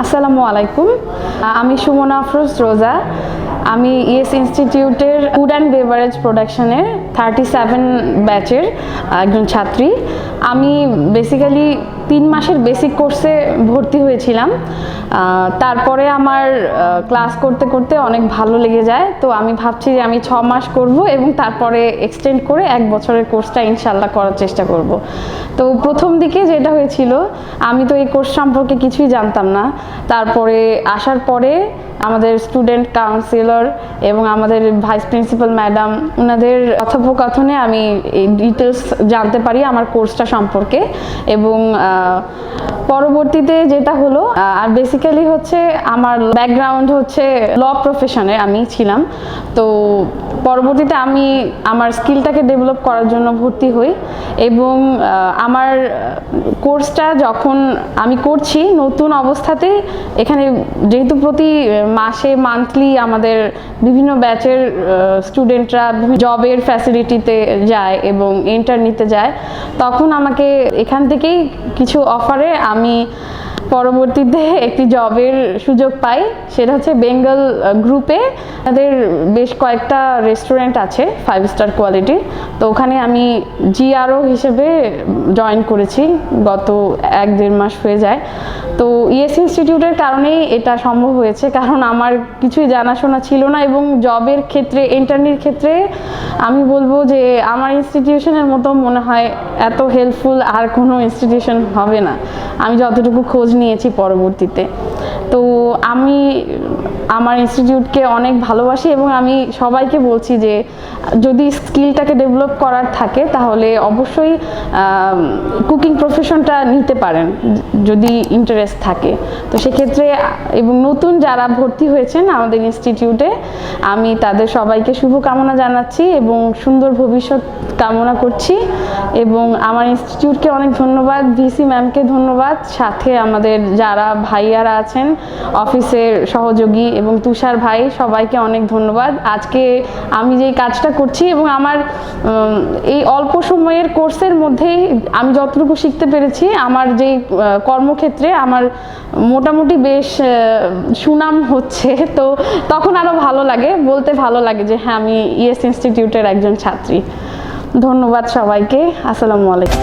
আসসালামু আলাইকুম। আমি সুমনা আফরোজ রোজা। আমি ইএস ইনস্টিটিউটের ফুড অ্যান্ড বেভারেজ প্রোডাকশনের 37 ব্যাচের একজন ছাত্রী। আমি বেসিক্যালি 3 মাসের বেসিক কোর্সে ভর্তি হয়েছিলাম। তারপরে আমার ক্লাস করতে করতে অনেক ভালো লেগে যায়, তো আমি ভাবছি যে আমি 6 মাস করব এবং তারপরে এক্সটেন্ড করে 1 বছরের কোর্সটা ইনশাল্লাহ করার চেষ্টা করব। তো প্রথম দিকে যেটা হয়েছিল, আমি তো এই কোর্স সম্পর্কে কিছুই জানতাম না। তারপরে আসার পরে আমাদের স্টুডেন্ট কাউন্সিলর এবং আমাদের ভাইস প্রিন্সিপাল ম্যাডাম, ওনাদের কথোপকথনে আমি এই ডিটেলস জানতে পারি আমার কোর্সটা সম্পর্কে। এবং পরবর্তীতে যেটা হলো, আর বেসিক্যালি হচ্ছে আমার ব্যাকগ্রাউন্ড হচ্ছে ল প্রফেশনে আমি ছিলাম। তো পরবর্তীতে আমি আমার স্কিলটাকে ডেভেলপ করার জন্য ভর্তি হই এবং আমার কোর্সটা যখন আমি করছি নতুন অবস্থাতে, এখানে যেহেতু প্রতি মাসে মান্থলি আমাদের বিভিন্ন ব্যাচের স্টুডেন্টরা জবের ফ্যাসিলিটিতে যায় এবং ইন্টার্ন নিতে যায়, তখন আমাকে এখান থেকেই কিছু অফারে আমি পরবর্তীতে একটি জবের সুযোগ পাই। সেটা হচ্ছে বেঙ্গল গ্রুপে তাদের বেশ কয়েকটা রেস্টুরেন্ট আছে 5 স্টার কোয়ালিটি। তো ওখানে আমি জিআরও হিসেবে জয়েন করেছি, গত 1-1.5 মাস হয়ে যায়। তো ইএস ইনস্টিটিউটের কারণেই এটা সম্ভব হয়েছে, কারণ আমার কিছুই জানাশোনা ছিল না এবং জবের ক্ষেত্রে, ইন্টার্নির ক্ষেত্রে আমি বলবো যে আমার ইনস্টিটিউশনের মতো মনে হয় এত হেল্পফুল আর কোনো ইনস্টিটিউশন হবে না, আমি যতটুকু খোঁজ নিয়েছি পরবর্তীতে। তো আমি আমার ইনস্টিটিউটকে অনেক ভালোবাসি এবং আমি সবাইকে বলছি যে যদি স্কিলটাকে ডেভেলপ করার থাকে তাহলে অবশ্যই কুকিং প্রফেশনটা নিতে পারেন যদি ইন্টারেস্ট থাকে। তো সেক্ষেত্রে এবং নতুন যারা ভর্তি হয়েছেন আমাদের ইনস্টিটিউটে, আমি তাদের সবাইকে শুভকামনা জানাচ্ছি এবং সুন্দর ভবিষ্যৎ কামনা করছি। এবং আমার ইনস্টিটিউটকে অনেক ধন্যবাদ, ভিসি ম্যামকে ধন্যবাদ, সাথে আমাদের যারা ভাইয়ারা আছেন অফিসের সহযোগী এবং তুষার ভাই, সবাইকে অনেক ধন্যবাদ। আজকে আমি যেই কাজটা করছি এবং আমার এই অল্প সময়ের কোর্সের মধ্যেই আমি যতটুকু শিখতে পেরেছি, আমার যেই কর্মক্ষেত্রে আমার মোটামুটি বেশ সুনাম হচ্ছে, তো তখন আরও ভালো লাগে, বলতে ভালো লাগে যে হ্যাঁ আমি ইএস ইনস্টিটিউটের একজন ছাত্রী। ধন্যবাদ সবাইকে। আসসালামু আলাইকুম।